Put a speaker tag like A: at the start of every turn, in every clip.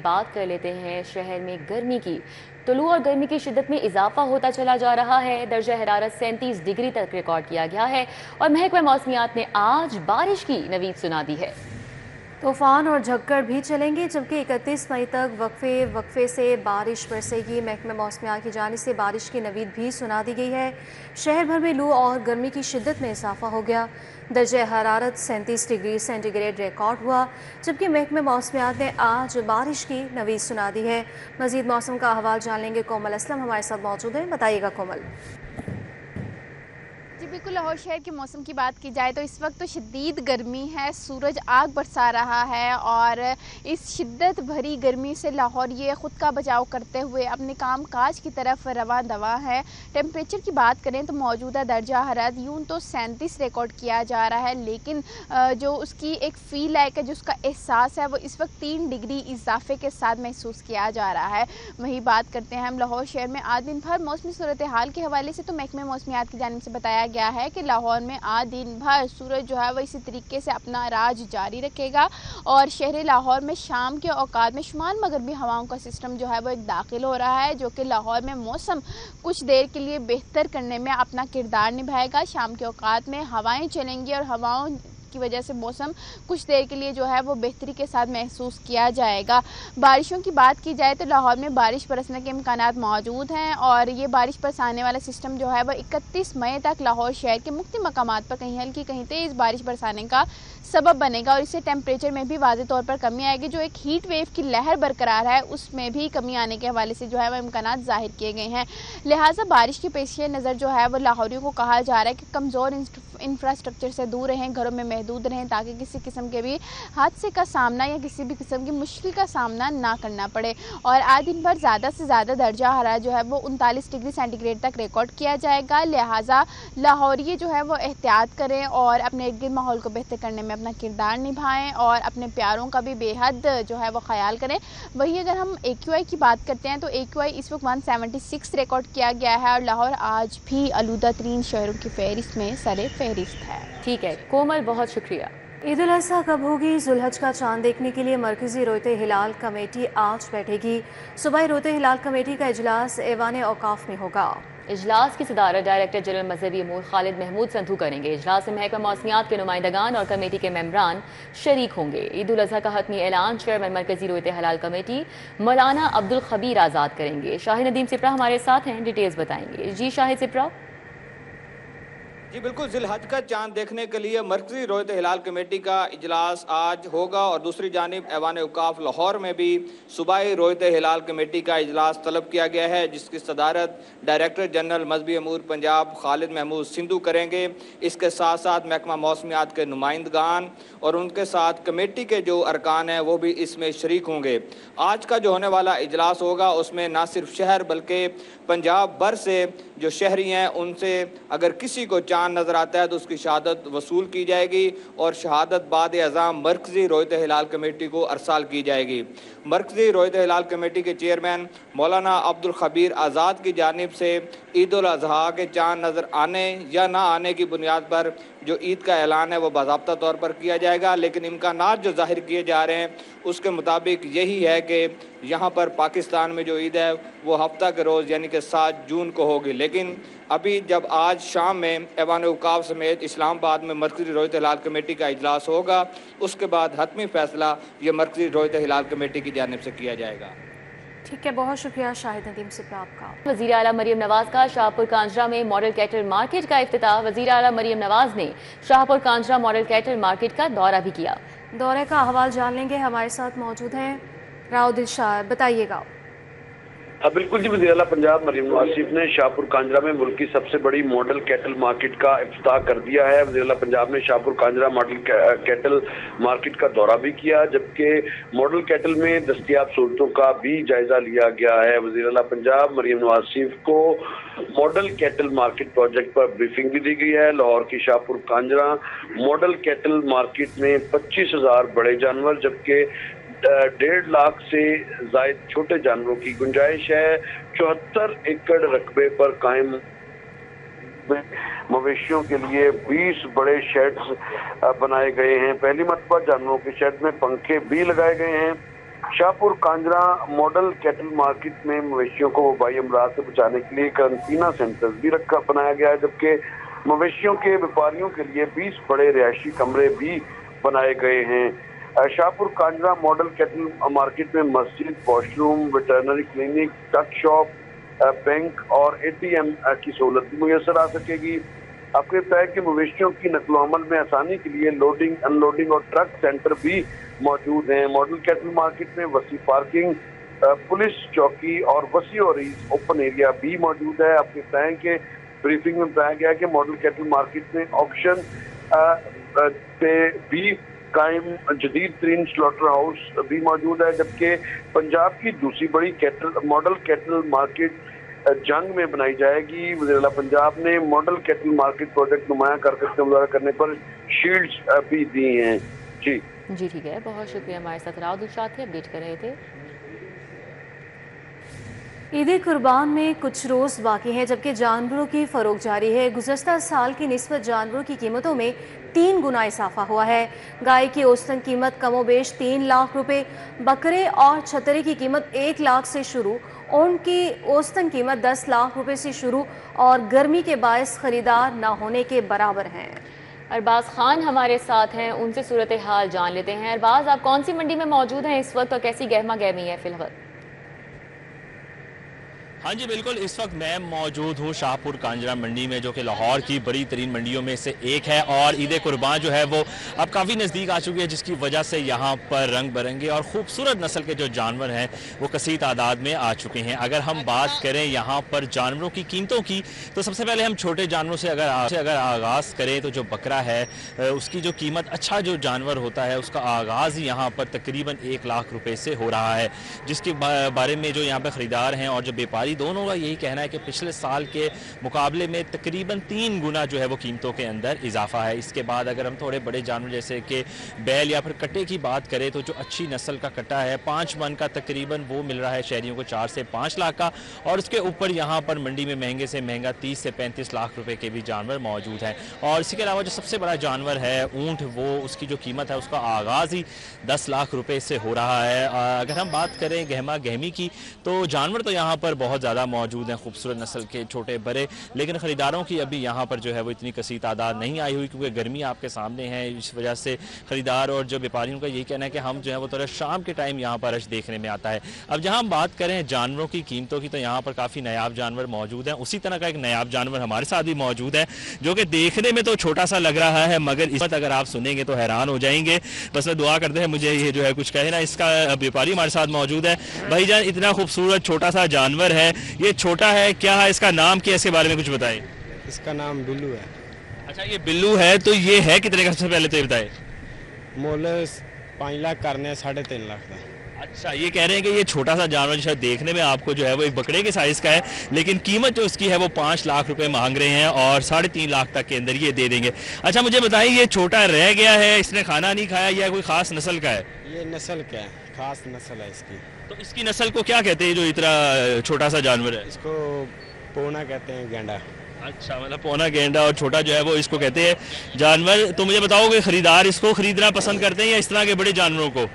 A: बात कर लेते हैं शहर में गर्मी की। तो लू और गर्मी की शिद्दत में इजाफा होता चला जा रहा है। दर्जा हरारत 37 डिग्री तक रिकॉर्ड किया गया है और महकमा मौसमियात ने आज बारिश की नवीद सुना दी है।
B: तूफान और झक्कड़ भी चलेंगे, जबकि 31 मई तक वक्फे से बारिश बरसेगी। महकमे मौसमियात की जानिब से बारिश की नवीद भी सुना दी गई है। शहर भर में लू और गर्मी की शिद्दत में इजाफा हो गया। दर्जा हरारत 37 डिग्री सेंटीग्रेड रिकॉर्ड हुआ, जबकि महकमे मौसमियात ने आज बारिश की नवीद सुना दी है। मजीद मौसम का अहवाल जान लेंगे। कोमल असलम हमारे साथ मौजूद है, बताइएगा कोमल।
C: जी बिल्कुल, लाहौर शहर के मौसम की बात की जाए तो इस वक्त तो शदीद गर्मी है, सूरज आग बरसा रहा है और इस शिद्दत भरी गर्मी से लाहौर ये ख़ुद का बचाव करते हुए अपने काम काज की तरफ रवा दवा है। टेम्परेचर की बात करें तो मौजूदा दर्जा हरारत यूँ तो 37 रिकॉर्ड किया जा रहा है, लेकिन जो उसकी एक फ़ील लाइक है, जो उसका एहसास है, वो इस वक्त 3 डिग्री इजाफे के साथ महसूस किया जा रहा है। वहीं बात करते हैं हम लाहौर शहर में आज दिन भर मौसमी सूरत हाल के हवाले से, तो महकमे मौसमियात की जानिब से बताया गया है कि लाहौर में आज दिन भर सूरज जो है वह इसी तरीके से अपना राज जारी रखेगा और शहर लाहौर में शाम के औकात में शुमाल मगरबी हवाओं का सिस्टम जो है वो एक दाखिल हो रहा है, जो कि लाहौर में मौसम कुछ देर के लिए बेहतर करने में अपना किरदार निभाएगा। शाम के औकात में हवाएं चलेंगी और हवाओं की वजह से मौसम कुछ देर के लिए जो है वो बेहतरी के साथ महसूस किया जाएगा। बारिशों की बात की जाए तो लाहौर में बारिश बरसने के इम्कानात मौजूद हैं और ये बारिश बरसाने वाला सिस्टम जो है वो 31 मई तक लाहौर शहर के मुख्तलिफ मकामात पर कहीं हल्की कहीं तेज़ बारिश बरसाने का सबब बनेगा और इससे टेम्परेचर में भी वाज़ेह तौर पर कमी आएगी। जो एक हीट वेव की लहर बरकरार है उसमें भी कमी आने के हवाले से जो है वह इम्कानात जाहिर किए गए हैं। लिहाजा बारिश के पेश नज़र जो है वो लाहौरियों को कहा जा रहा है कि कमज़ोर इंफ्रास्ट्रक्चर से दूर रहें, घरों में महदूद रहें, ताकि किसी किस्म के भी हादसे का सामना या किसी भी किस्म की मुश्किल का सामना ना करना पड़े। और आज दिन भर ज़्यादा से ज़्यादा दर्जा हरारत जो है वो 39 डिग्री सेंटीग्रेड तक रिकॉर्ड किया जाएगा। लिहाजा लाहौरिये जो है वो एहतियात करें और अपने इर्द गिर्द माहौल को बेहतर करने में अपना किरदार निभाएं और अपने प्यारों का भी बेहद जो है वो ख्याल करें। वहीं अगर हम AQI की बात करते हैं तो AQI इस वक्त 176 रिकॉर्ड किया गया है और लाहौर आज भी आलूदा तरीन शहरों की फहरिस्त में सरे फहरिस्त है।
A: ठीक है कोमल, बहुत शुक्रिया।
B: ईद उल अज़हा कब होगी? जुल्हज का चांद देखने के लिए मरकज़ी रोयते हिलाल कमेटी आज बैठेगी। सुबह रोयते हिलाल कमेटी का इजलास ऐवान औकाफ में होगा।
A: इजलास की सदारत डायरेक्टर जनरल मजहबी अमूर खालिद महमूद संधू करेंगे। इजलास में महकमा मौसमियात के नुमाइंदगान और कमेटी के मेंबरान शरीक होंगे। ईद उल अज़हा का हतमी ऐलान चेयरमैन मरकजी रोयते हलाल कमेटी मौलाना अब्दुल खबीर आज़ाद करेंगे। शाहिद नदीम सिप्रा हमारे साथ हैं, डिटेल्स बताएंगे। जी शाहिद सिप्रा।
D: जी बिल्कुल, जिलहज का चांद देखने के लिए मरकजी रोयत हिलाल कमेटी का इजलास आज होगा और दूसरी जानिब ऐवान औकाफ लाहौर में भी सूबाई रोयत हिलाल कमेटी का इजलास तलब किया गया है, जिसकी सदारत डायरेक्टर जनरल मजहबी अमूर पंजाब खालिद महमूद सिंधु करेंगे। इसके साथ साथ महकमा मौसमियात के नुमाइंदगान और उनके साथ कमेटी के जो अरकान हैं वो भी इसमें शरीक होंगे। आज का जो होने वाला इजलास होगा उसमें ना सिर्फ शहर बल्कि पंजाब भर से जो शहरी हैं उनसे अगर किसी को चांद नज़र आता है तो उसकी शहादत वसूल की जाएगी और शहादत बाद अज़ाम मरकज़ी रोयत हिलाल कमेटी को अरसाल की जाएगी। मरकज़ी रोयत हिलाल कमेटी के चेयरमैन मौलाना अब्दुल खबीर आज़ाद की जानिब से ईद उल अज़हा के चांद नज़र आने या ना आने की बुनियाद पर जो ईद का ऐलान है वो बाज़ाब्ता तौर पर किया जाएगा, लेकिन इम्कानात जो जाहिर किए जा रहे हैं उसके मुताबिक यही है कि यहाँ पर पाकिस्तान में जो ईद है वो हफ्ता के रोज़ यानी कि 7 जून को होगी। लेकिन अभी जब आज शाम में ऐवान औकाफ समेत इस्लामाबाद में मरकज़ी रोयत हिलाल कमेटी का इजलास होगा, उसके बाद हतमी फैसला ये मरकज़ी रोयत हिलाल कमेटी की जानिब से किया जाएगा।
B: ठीक है, बहुत शुक्रिया शाहिद नदीम सिप्रा आपका।
A: वज़ीर आला मरियम नवाज का शाहपुर कांजरा में मॉडल कैटल मार्केट का इफ्तिताह। वज़ीर आला मरियम नवाज ने Shahpur Kanjra model cattle market का दौरा भी किया।
B: दौरे का अहवाल जान लेंगे, हमारे साथ मौजूद हैं राव दिलशाह, बताइएगा।
E: बिल्कुल जी, वज़ीर आला पंजाब मरियम नवाज शरीफ ने शाहपुर कांजरा में मुल्क की सबसे बड़ी मॉडल कैटल मार्केट का इफ्तिताह कर दिया है। वज़ीर आला पंजाब ने Shahpur Kanjra model cattle market का दौरा भी किया, जबकि मॉडल कैटल में दस्तियाब सहूलतों का भी जायजा लिया गया है। वज़ीर आला पंजाब मरियम नवाज शरीफ को मॉडल कैटल मार्केट प्रोजेक्ट पर ब्रीफिंग भी दी गई है। लाहौर की Shahpur Kanjra model cattle market में 25,000 बड़े जानवर जबकि 1.5 लाख से जायद छोटे जानवरों की गुंजाइश है। 74 एकड़ रकबे पर कायम मवेशियों के लिए 20 बड़े शेड्स बनाए गए हैं। पहली मरतबा जानवरों के शेड में पंखे भी लगाए गए हैं। Shahpur Kanjra model cattle market में मवेशियों को वबाई अमराज से बचाने के लिए करंटीना सेंटर्स भी बनाया गया है, जबकि मवेशियों के व्यापारियों के लिए 20 बड़े रिहायशी कमरे भी बनाए गए हैं। Shahpur Kanjra model cattle market में मस्जिद, वॉशरूम, वेटरनरी क्लिनिक, टक शॉप, बैंक और ATM की सहूलत भी मुयसर आ सकेगी। आपको पता है कि मवेशियों की नकलो अमल में आसानी के लिए लोडिंग, अनलोडिंग और ट्रक सेंटर भी मौजूद हैं। मॉडल कैटल मार्केट में वसी पार्किंग, पुलिस चौकी और वसी और ओपन एरिया भी मौजूद है। आपको बताएं कि ब्रीफिंग में बताया गया कि मॉडल कैटल मार्केट में ऑक्शन पे भी कायम जदीद तरीन स्लॉटर हाउस भी मौजूद है, जबकि पंजाब की दूसरी बड़ी मॉडल कैटल मार्केट जंग में बनाई जाएगी। वज़ीर-ए-आला पंजाब ने मॉडल कैटल मार्केट प्रोजेक्ट नुमाया कारकर्दगी मुज़ाहरा करने पर शील्ड्स भी दी हैं। जी
A: ठीक है, बहुत शुक्रिया। हमारे साथ राउद उशाद थे, अपडेट कर रहे थे।
B: ईद कुर्बान में कुछ रोज़ बाकी हैं, जबकि जानवरों की फ़रोख्त जारी है। गुज़श्ता साल की निस्बत जानवरों की कीमतों में 3 गुना इजाफा हुआ है। गाय की औसतन कीमत कमोबेश 3 लाख रुपए, बकरे और छतरे की कीमत 1 लाख से शुरू, ऊँट की औसतन कीमत 10 लाख रुपए से शुरू और गर्मी के बायस खरीदार न होने के बराबर हैं।
A: अरबाज खान हमारे साथ हैं, उनसे सूरत हाल जान लेते हैं। अरबाज, आप कौन सी मंडी में मौजूद हैं इस वक्त और कैसी गहमा गहमी है फिलहाल?
F: हाँ जी बिल्कुल, इस वक्त मैं मौजूद हूँ शाहपुर कांजरा मंडी में, जो कि लाहौर की बड़ी तरीन मंडियों में से एक है और ईद कुर्बान जो है वो अब काफ़ी नज़दीक आ चुकी है, जिसकी वजह से यहाँ पर रंग बिरंगे और ख़ूबसूरत नस्ल के जो जानवर हैं वो कसीर तादाद में आ चुके हैं। अगर हम बात करें यहाँ पर जानवरों की कीमतों की, तो सबसे पहले हम छोटे जानवरों से अगर आगाज़ करें तो जो बकरा है उसकी जो कीमत, अच्छा जो जानवर होता है उसका आगाज़ ही यहाँ पर तकरीबन 1 लाख रुपये से हो रहा है, जिसके बारे में जो यहाँ पर ख़रीदार हैं और जो व्यापारी दोनों का यही कहना है कि पिछले साल के मुकाबले में तकरीबन 3 गुना जो है वो कीमतों के अंदर इजाफा है। इसके बाद अगर हम थोड़े बड़े जानवर जैसे कि बैल या फिर कट्टे की बात करें, तो जो अच्छी नस्ल का कट्टा है 5 मन का तकरीबन वो मिल रहा है शहरियों को 4 से 5 लाख का, और उसके ऊपर यहाँ पर मंडी में महंगे से महंगा 30 से 35 लाख रुपए के भी जानवर मौजूद हैं। और इसके अलावा जो सबसे बड़ा जानवर है ऊँट, वो उसकी जो कीमत है उसका आगाज़ ही 10 लाख रुपए से हो रहा है। अगर हम बात करें गहमा गहमी की, तो जानवर तो यहाँ पर बहुत ज़्यादा मौजूद हैं, खूबसूरत नस्ल के छोटे बड़े, लेकिन ख़रीदारों की अभी यहाँ पर जो है वो इतनी कसी तादाद नहीं आई हुई, क्योंकि गर्मी आपके सामने है। इस वजह से ख़रीदार और जो व्यापारियों का यही कहना है कि हम जो है वो थोड़ा शाम के टाइम यहाँ पर रश देखने में आता है। अब जहाँ हम बात करें जानवरों की कीमतों की, तो यहाँ पर काफ़ी नायाब जानवर मौजूद हैं। उसी तरह का एक नायाब जानवर हमारे साथ भी मौजूद है, जो कि देखने में तो छोटा सा लग रहा है, मगर इस वक्त अगर आप सुनेंगे तो हैरान हो जाएंगे। बस मैं दुआ करते हैं मुझे ये जो है कुछ कहे ना। इसका व्यापारी हमारे साथ मौजूद है। भाईजान, इतना खूबसूरत छोटा सा जानवर है, ये छोटा है, क्या है इसका नाम, क्या, इसके बारे में कुछ बताएं।
G: इसका नाम बिल्लू है।
F: अच्छा, ये बिल्लू है, तो ये है कितने का? सबसे पहले तो ये बताएं।
G: मोल 5 लाख करने 3.5 लाख का।
F: अच्छा, ये कह रहे हैं कि ये छोटा सा जानवर जो देखने में आपको जो है वो एक बकरे के साइज का है, लेकिन कीमत जो उसकी है वो 5 लाख रुपए मांग रहे हैं और 3.5 लाख तक के अंदर ये दे देंगे। अच्छा, मुझे बताइए, ये छोटा रह गया है, इसने खाना नहीं खाया या कोई खास नस्ल का है?
G: ये नस्ल क्या है, खास नस्ल है इसकी।
F: तो इसकी नस्ल को क्या कहते हैं जो इतना छोटा सा जानवर है?
G: इसको पौना कहते हैं, गेंडा।
F: अच्छा, मतलब पौना गेंडा और छोटा जो है वो इसको कहते हैं जानवर। तो मुझे बताओ कि खरीदार इसको खरीदना पसंद करते हैं या इस तरह के बड़े जानवरों को?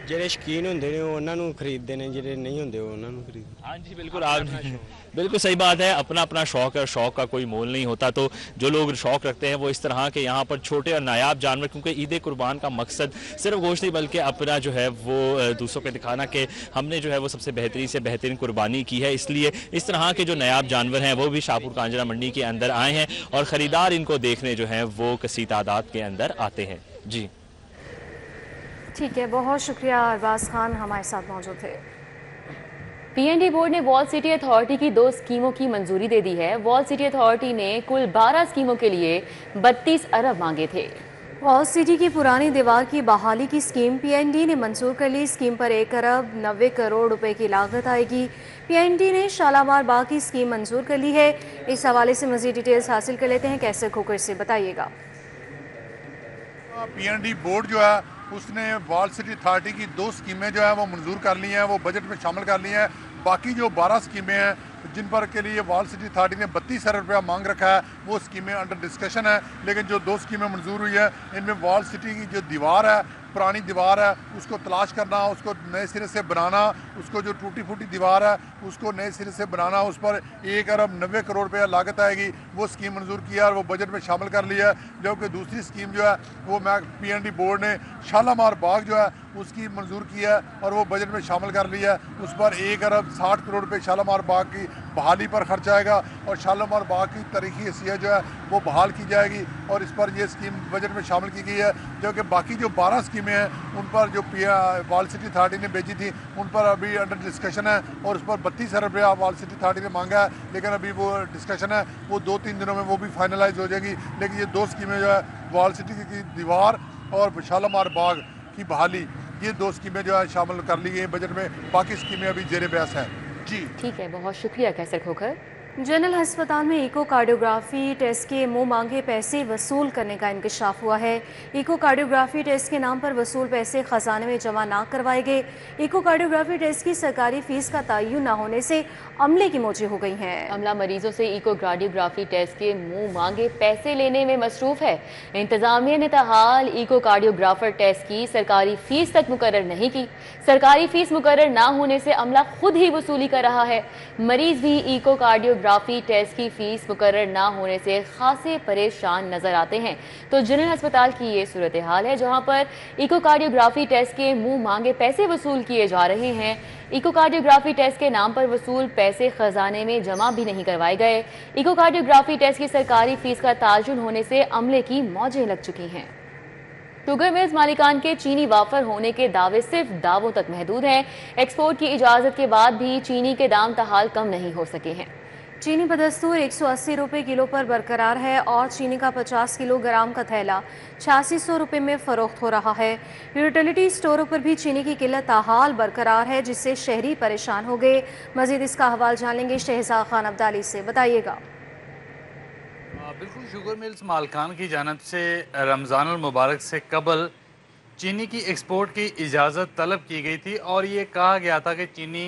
G: ਜਿਹੜੇ ਸ਼ੌਕੀਨ ਹੁੰਦੇ ਨੇ ਉਹਨਾਂ ਨੂੰ ਖਰੀਦਦੇ ਨੇ, ਜਿਹੜੇ नहीं ਹੁੰਦੇ ਉਹਨਾਂ ਨੂੰ खरीद।
F: हाँ जी बिल्कुल, आप बिल्कुल सही बात है। अपना अपना शौक है और शौक का कोई मोल नहीं होता। तो जो लोग शौक रखते हैं वो इस तरह के यहाँ पर छोटे और नायाब जानवर, क्योंकि ईद कुर्बान का मकसद सिर्फ गोश्त नहीं बल्कि अपना जो है वो दूसरों को दिखाना कि हमने जो है वो सबसे बेहतरीन से बेहतरीन कुर्बानी की है, इसलिए इस तरह के जो नायाब जानवर हैं वो भी शाहपुर कांजरा मंडी के अंदर आए हैं और ख़रीदार इनको देखने जो है वो कसी तादाद के अंदर आते हैं। जी
B: ठीक है, बहुत शुक्रिया। अरबाज खान हमारे साथ मौजूद थे।
A: पीएनडी बोर्ड ने वॉल सिटी अथॉरिटी की 2 स्कीमों की मंजूरी दे दी है। वॉल सिटी अथॉरिटी ने कुल 12 स्कीमों के लिए 32 अरब मांगे थे।
B: वॉल सिटी की पुरानी दीवार की बहाली की स्कीम पीएनडी ने मंजूर कर ली। स्कीम पर 1 अरब 90 करोड़ रुपए की लागत आएगी। पीएनडी ने शालामार बाग की स्कीम मंजूर कर ली है। इस हवाले से मजीद डिटेल्स हासिल कर लेते हैं। कैसर खोकर से बताइएगा।
H: पीएनडी बोर्ड जो है उसने वॉल सिटी अथॉरिटी की 2 स्कीमें जो है वो मंजूर कर ली हैं, वो बजट में शामिल कर ली हैं। बाकी जो 12 स्कीमें हैं जिन पर के लिए वॉल सिटी अथॉरिटी ने 32 अरब रुपया मांग रखा है, वो स्कीमें अंडर डिस्कशन है। लेकिन जो 2 स्कीमें मंजूर हुई है, इनमें वॉल सिटी की जो दीवार है पुरानी दीवार है उसको तलाश करना, उसको नए सिरे से बनाना, उसको जो टूटी फूटी दीवार है उसको नए सिरे से बनाना, उस पर 1 अरब 90 करोड़ रुपया लागत आएगी। वो स्कीम मंजूर किया और वो बजट में शामिल कर लिया है। जबकि दूसरी स्कीम जो है वो PND बोर्ड ने शालामार बाग जो है उसकी मंजूर किया है और वो बजट में शामिल कर लिया है। उस पर 1 अरब 60 करोड़ रुपये शालामार बाग की बहाली पर खर्च आएगा और शालामार बाग की तारीखी हैसियत जो है वो बहाल की जाएगी और इस पर ये स्कीम बजट में शामिल की गई है। जबकि बाकी जो 12 स्कीमें हैं उन पर जो वर्ल्ड सिटी अथॉरिटी ने भेजी थी उन पर अभी अंडर डिस्कशन है और उस पर 32 अरब रुपया वर्ल्ड सिटी अथॉरिटी ने मांगा है, लेकिन अभी वो डिस्कशन है, वो 2-3 दिनों में वो भी फाइनलाइज हो जाएगी। लेकिन ये 2 स्कीमें जो है वर्ल्ड सिटी की दीवार और शालामार बाग की बहाली, ये 2 स्कीमें जो है शामिल कर ली गई बजट में। बाकी स्कीमें अभी जेर बहस हैं। जी
A: ठीक है, बहुत शुक्रिया कैसर खोखर।
B: जनरल अस्पताल में इकोकार्डियोग्राफी टेस्ट के मुंह मांगे पैसे वसूल करने का इंकशाफ हुआ है। इकोकार्डियोग्राफी टेस्ट के नाम पर वसूल पैसे खजाने में जमा ना करवाए गए। इकोकार्डियोग्राफी टेस्ट की सरकारी फीस का तयन न होने से अमले की मौजें हो गई हैं।
A: अमला मरीजों से इकोकार्डियोग्राफी टेस्ट के मुंह मांगे पैसे लेने में मसरूफ है। इंतजामिया ने ताहाल इकोकार्डियोग्राफर टेस्ट की सरकारी फीस तक मुकर्रर नहीं की। सरकारी फीस मुकर्रर ना होने से अमला खुद ही वसूली कर रहा है। मरीज भी इकोकार्डियोग्राफी टेस्ट की फीस मुकर्रर ना होने से खासे परेशान नजर आते हैं। तो जनरल अस्पताल की ये सूरत हाल है जहां पर इकोकार्डियोग्राफी टेस्ट के मुंह मांगे पैसे वसूल किए जा रहे हैं। इकोकार्डियोग्राफी टेस्ट के नाम पर वसूल पैसे खजाने में जमा भी नहीं करवाए गए। इकोकार्डियोग्राफी टेस्ट की सरकारी फीस का ताजुन होने से अमले की मौजें लग चुकी हैं। शुगर मिल्स मालिकान के चीनी वाफर होने के दावे सिर्फ दावों तक महदूद हैं। एक्सपोर्ट की इजाजत के बाद भी चीनी के दाम ताहाल कम नहीं हो सके हैं।
B: चीनी बदस्तूर 180 रुपये किलो पर बरकरार है और चीनी का 50 किलोग्राम का थैला 8600 रुपये में फरोख्त हो रहा है। यूटिलिटी स्टोरों पर भी चीनी की किल्लत ताहाल बरकरार है, जिससे शहरी परेशान हो गए। मजीद इसका हवाल जान लेंगे शहजाद खान अब्दाली से। बताइएगा।
I: बिल्कुल, शुगर मिल्स मालकान की जानब से रमज़ानुल मुबारक से कबल चीनी की एक्सपोर्ट की इजाज़त तलब की गई थी और ये कहा गया था कि चीनी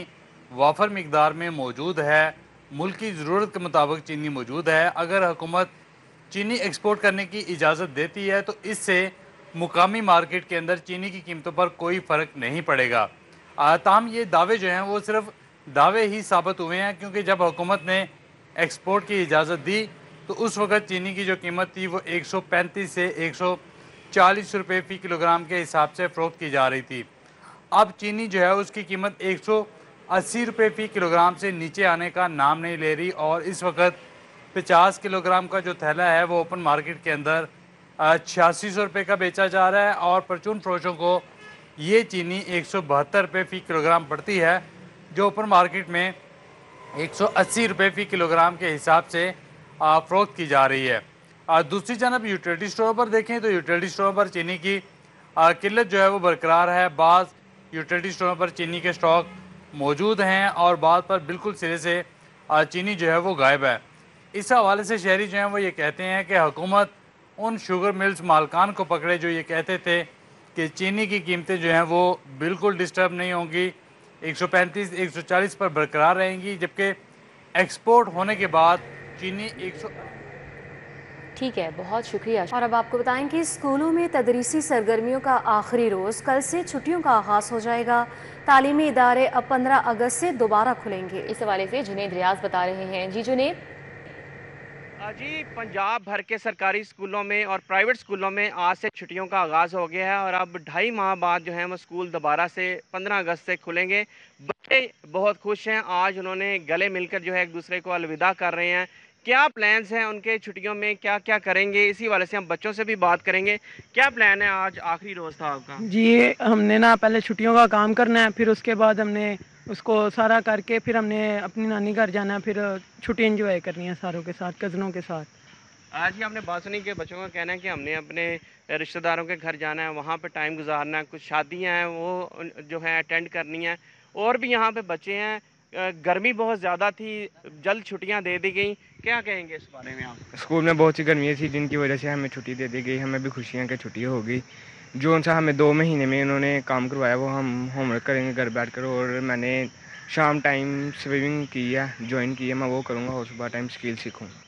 I: वाफर मिकदार में मौजूद है, मुल्क की ज़रूरत के मुताबिक चीनी मौजूद है। अगर हुकूमत चीनी एक्सपोर्ट करने की इजाज़त देती है तो इससे मुकामी मार्केट के अंदर चीनी की कीमतों पर कोई फ़र्क नहीं पड़ेगा। ताहम ये दावे जो हैं वो सिर्फ दावे ही साबित हुए हैं, क्योंकि जब हुकूमत ने एक्सपोर्ट की इजाज़त दी तो उस वक़्त चीनी की जो कीमत थी वो 135 से 140 रुपये फ़ी किलोग्राम के हिसाब से फ़रोख्त की जा रही थी। अब चीनी जो है उसकी कीमत 180 रुपये फ़ी किलोग्राम से नीचे आने का नाम नहीं ले रही और इस वक्त 50 किलोग्राम का जो थैला है वो ओपन मार्केट के अंदर 8600 रुपये का बेचा जा रहा है और परचून फरोशों को ये चीनी 172 रुपये फ़ी किलोग्राम पड़ती है, जो ओपन मार्केट में 180 रुपये फ़ी किलोग्राम के हिसाब से फ़रोख्त की जा रही है। दूसरी जानब यूटिलिटी स्टोर पर देखें तो यूटिलिटी स्टोर पर चीनी की किल्लत जो है वो बरकरार है। बाज़ यूटिलिटी स्टोर पर चीनी के स्टॉक मौजूद हैं और बाज़ पर बिल्कुल सिरे से चीनी जो है वो गायब है। इस हवाले से शहरी जो हैं वो ये कहते हैं कि हुकूमत उन शुगर मिल्स मालकान को पकड़े जो ये कहते थे कि चीनी की कीमतें जो हैं वो बिल्कुल डिस्टर्ब नहीं होंगी, 135-140 पर बरकरार रहेंगी, जबकि एक्सपोर्ट होने के बाद चीनी 100।
A: ठीक है, बहुत शुक्रिया।
B: और अब आपको बताएं कि स्कूलों में तदरीसी सरगर्मियों का आखिरी रोज़ कल से छुट्टियों का आगाज़ हो जाएगा। तालीमी इदारे अब 15 अगस्त से दोबारा खुलेंगे।
A: इस हवाले से जुनेद रियाज बता रहे हैं। जी जुनेद।
J: जी, पंजाब भर के सरकारी स्कूलों में और प्राइवेट स्कूलों में आज से छुट्टियों का आगाज़ हो गया है और अब 2.5 माह बाद जो है वो स्कूल दोबारा से 15 अगस्त से खुलेंगे। बच्चे बहुत खुश हैं, आज उन्होंने गले मिलकर जो है एक दूसरे को अलविदा कर रहे हैं। क्या प्लान्स हैं उनके छुट्टियों में, क्या क्या करेंगे, इसी वाले से हम बच्चों से भी बात करेंगे। क्या प्लान है, आज आखिरी रोज़ था आपका?
K: जी, हमने ना पहले छुट्टियों का काम करना है, फिर उसके बाद हमने उसको सारा करके फिर हमने अपनी नानी घर जाना है, फिर छुट्टी एंजॉय करनी है सारों के साथ, कज़नों के साथ।
J: आज ही आपने बात सुनी कि बच्चों का कहना है कि हमने अपने रिश्तेदारों के घर जाना है, वहाँ पे टाइम गुजारना है, कुछ शादियाँ हैं वो जो है अटेंड करनी है, और भी यहाँ पे बच्चे हैं। गर्मी बहुत ज़्यादा थी, जल्द छुट्टियाँ दे दी गई, क्या कहेंगे इस बारे में आप?
L: स्कूल में बहुत सी गर्मियाँ थी जिनकी वजह से हमें छुट्टी दे दी गई। हमें भी खुशियाँ कि छुट्टी हो गई। जो सा हमें 2 महीने में उन्होंने काम करवाया वो हम होमवर्क करेंगे घर बैठ कर, और मैंने शाम टाइम स्विमिंग की है, ज्वाइन की है, मैं वो करूँगा और सुबह टाइम स्किल सीखूँगा।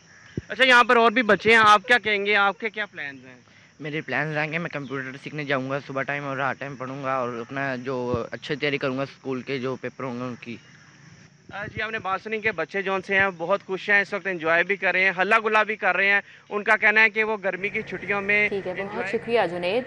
J: अच्छा, यहाँ पर और भी बच्चे हैं, आप क्या कहेंगे, आपके क्या प्लान्स हैं?
M: मेरे प्लान रहेंगे, मैं कंप्यूटर सीखने जाऊंगा सुबह टाइम और रात टाइम पढ़ूंगा और अपना जो अच्छी तैयारी करूंगा स्कूल के जो पेपर होंगे उनकी।
J: जी आपने बात सुनी कि बच्चे जो से हैं बहुत खुश हैं, इस वक्त एंजॉय भी कर रहे हैं, हल्ला गुल्ला भी कर रहे हैं। उनका कहना है कि वो गर्मी की छुट्टियों में
A: ठीक है, बहुत शुक्रिया जुनेद।